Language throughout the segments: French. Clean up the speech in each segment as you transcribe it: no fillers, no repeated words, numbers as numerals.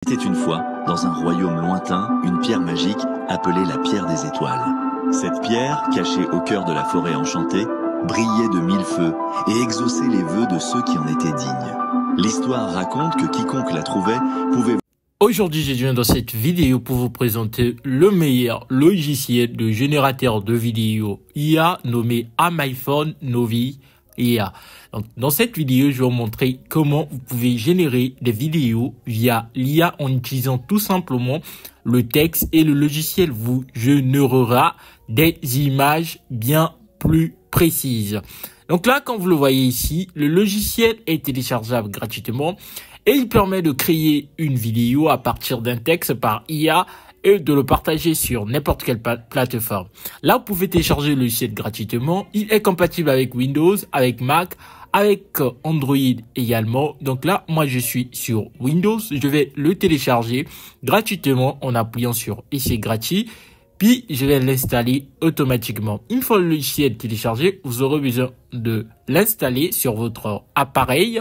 Était une fois, dans un royaume lointain, une pierre magique appelée la pierre des étoiles. Cette pierre, cachée au cœur de la forêt enchantée, brillait de mille feux et exauçait les vœux de ceux qui en étaient dignes. L'histoire raconte que quiconque la trouvait pouvait... Aujourd'hui, je viens dans cette vidéo pour vous présenter le meilleur logiciel de générateur de vidéos IA nommé Amiphone Novi IA. Donc, dans cette vidéo, je vais vous montrer comment vous pouvez générer des vidéos via l'IA en utilisant tout simplement le texte, et le logiciel vous générera des images bien plus précises. Donc là, comme vous le voyez ici, le logiciel est téléchargeable gratuitement et il permet de créer une vidéo à partir d'un texte par IA et de le partager sur n'importe quelle plateforme. Là, vous pouvez télécharger le logiciel gratuitement. Il est compatible avec Windows, avec Mac, avec Android également. Donc là, moi, je suis sur Windows. Je vais le télécharger gratuitement en appuyant sur « Essai gratuit ». Puis, je vais l'installer automatiquement. Une fois le logiciel téléchargé, vous aurez besoin de l'installer sur votre appareil.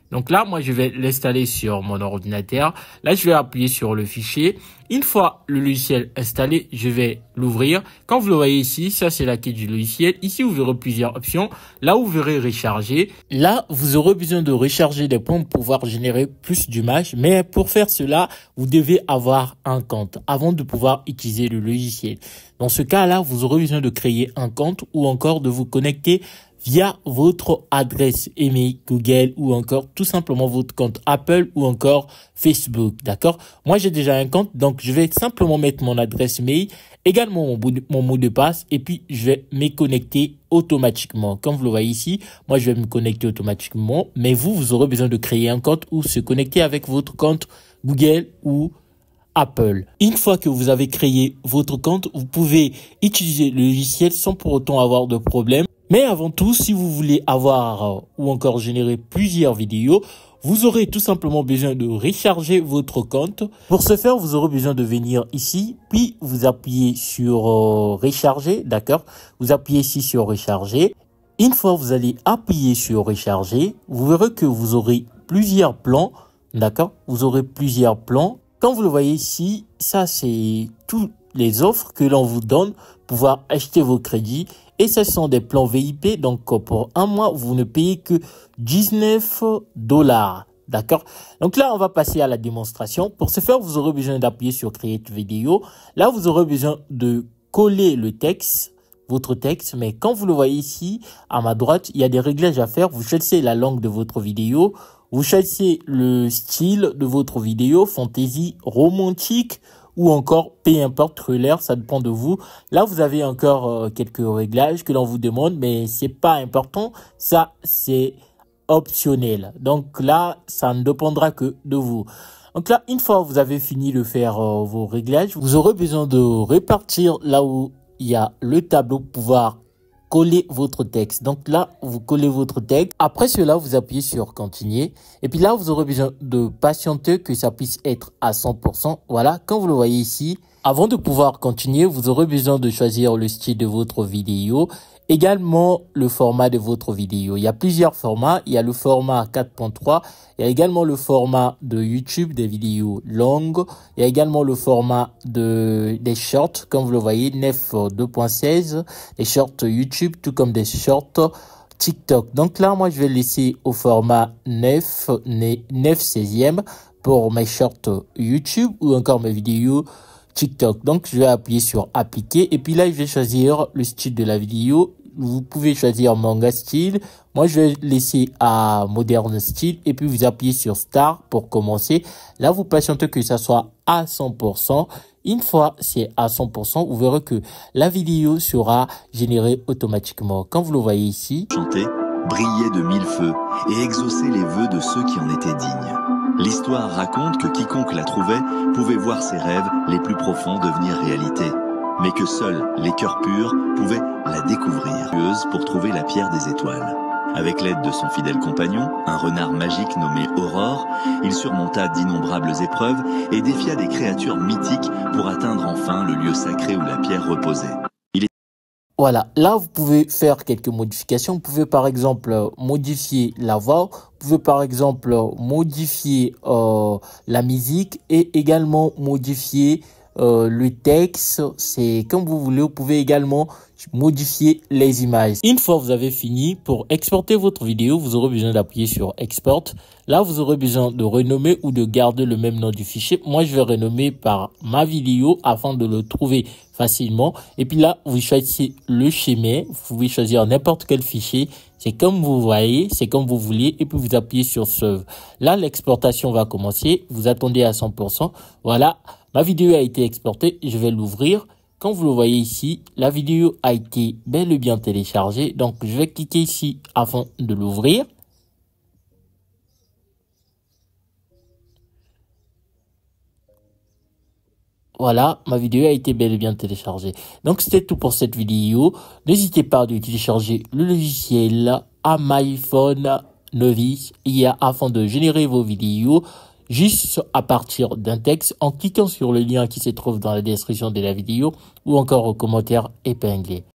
Donc là, moi, je vais l'installer sur mon ordinateur. Là, je vais appuyer sur le fichier. Une fois le logiciel installé, je vais l'ouvrir. Quand vous le voyez ici, ça, c'est la clé du logiciel. Ici, vous verrez plusieurs options. Là, vous verrez recharger. Là, vous aurez besoin de recharger des points pour pouvoir générer plus d'images. Mais pour faire cela, vous devez avoir un compte avant de pouvoir utiliser le logiciel. Dans ce cas-là, vous aurez besoin de créer un compte ou encore de vous connecter via votre adresse email Google ou encore tout simplement votre compte Apple ou encore Facebook, d'accord? Moi, j'ai déjà un compte, donc je vais simplement mettre mon adresse mail, également mon mot de passe, et puis je vais me connecter automatiquement. Comme vous le voyez ici, moi, je vais me connecter automatiquement, mais vous aurez besoin de créer un compte ou se connecter avec votre compte Google ou Apple. Une fois que vous avez créé votre compte, vous pouvez utiliser le logiciel sans pour autant avoir de problème. Mais avant tout, si vous voulez avoir ou encore générer plusieurs vidéos, vous aurez tout simplement besoin de recharger votre compte. Pour ce faire, vous aurez besoin de venir ici, puis vous appuyez sur recharger, d'accord? Vous appuyez ici sur recharger. Une fois vous allez appuyer sur recharger, vous verrez que vous aurez plusieurs plans, d'accord? Vous aurez plusieurs plans. Comme vous le voyez ici, ça c'est toutes les offres que l'on vous donne pour pouvoir acheter vos crédits. Et ce sont des plans VIP, donc pour un mois, vous ne payez que 19 $. D'accord? Donc là, on va passer à la démonstration. Pour ce faire, vous aurez besoin d'appuyer sur Create Vidéo. Là, vous aurez besoin de coller le texte, votre texte. Mais quand vous le voyez ici, à ma droite, il y a des réglages à faire. Vous choisissez la langue de votre vidéo. Vous choisissez le style de votre vidéo, fantasy, romantique, ou encore, peu importe, thriller, ça dépend de vous. Là, vous avez encore quelques réglages que l'on vous demande, mais c'est pas important. Ça, c'est optionnel. Donc là, ça ne dépendra que de vous. Donc là, une fois que vous avez fini de faire vos réglages, vous aurez besoin de répartir là où il y a le tableau pour pouvoir coller votre texte. Donc là, vous collez votre texte. Après cela, vous appuyez sur continuer. Et puis là, vous aurez besoin de patienter que ça puisse être à 100%. Voilà, comme vous le voyez ici. Avant de pouvoir continuer, vous aurez besoin de choisir le style de votre vidéo. Également, le format de votre vidéo. Il y a plusieurs formats. Il y a le format 4.3. Il y a également le format de YouTube, des vidéos longues. Il y a également le format des shorts, comme vous le voyez, 9.2.16. Des shorts YouTube, tout comme des shorts TikTok. Donc là, moi, je vais laisser au format 9/16e pour mes shorts YouTube ou encore mes vidéos TikTok. Donc, je vais appuyer sur appliquer et puis là, je vais choisir le style de la vidéo. Vous pouvez choisir manga style. Moi, je vais laisser à moderne style et puis vous appuyez sur start pour commencer. Là, vous patientez que ça soit à 100%. Une fois c'est à 100%, vous verrez que la vidéo sera générée automatiquement. Comme vous le voyez ici. Chanter, briller de mille feux et exaucer les vœux de ceux qui en étaient dignes. L'histoire raconte que quiconque la trouvait pouvait voir ses rêves les plus profonds devenir réalité, mais que seuls les cœurs purs pouvaient la découvrir. Pour trouver la pierre des étoiles. Avec l'aide de son fidèle compagnon, un renard magique nommé Aurore, il surmonta d'innombrables épreuves et défia des créatures mythiques pour atteindre enfin le lieu sacré où la pierre reposait. Voilà, là vous pouvez faire quelques modifications. Vous pouvez par exemple modifier la voix, vous pouvez par exemple modifier la musique et également modifier le texte. C'est comme vous voulez. Vous pouvez également modifier les images. Une fois vous avez fini, pour exporter votre vidéo, vous aurez besoin d'appuyer sur Export. Là, vous aurez besoin de renommer ou de garder le même nom du fichier. Moi, je vais renommer par ma vidéo afin de le trouver facilement. Et puis là, vous choisissez le schéma. Vous pouvez choisir n'importe quel fichier. C'est comme vous voyez, c'est comme vous voulez. Et puis vous appuyez sur Save. Là, l'exportation va commencer. Vous attendez à 100%. Voilà, ma vidéo a été exportée. Je vais l'ouvrir. Quand vous le voyez ici, la vidéo a été bel et bien téléchargée. Donc, je vais cliquer ici afin de l'ouvrir. Voilà, ma vidéo a été bel et bien téléchargée. Donc, c'était tout pour cette vidéo. N'hésitez pas à télécharger le logiciel Amaphone Novi IA afin de générer vos vidéos juste à partir d'un texte en cliquant sur le lien qui se trouve dans la description de la vidéo ou encore aux commentaires épinglés.